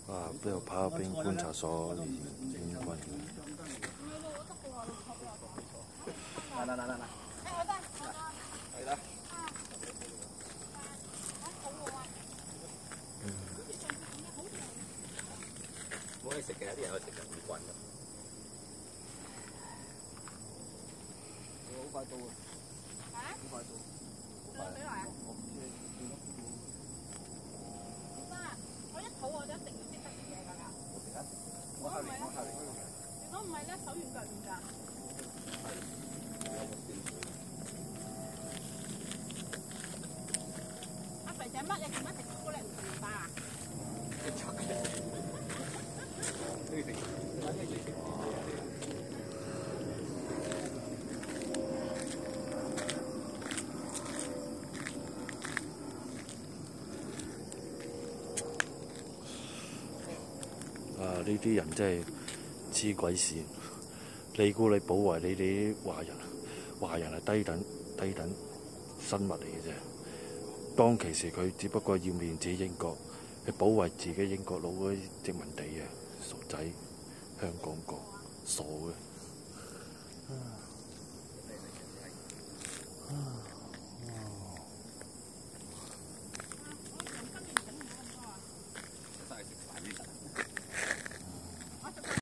啊，不要跑兵觀察所英軍。嚟，冇嘢食嘅，有啲人去食人魚棍嘅。好快到啊！好快到。幾耐啊？我一肚我就一定要識得食嘢㗎啦。如果唔係咧，手軟腳軟㗎。阿肥仔乜？你做乜食朱古力唔食麵包啊？啊！呢啲人真係黐鬼線，你估你保衞你哋啲華人係低等生物嚟嘅啫。當其時佢只不過要面子英國，去保衞自己英國佬嗰啲殖民地嘅傻仔，香港國傻嘅。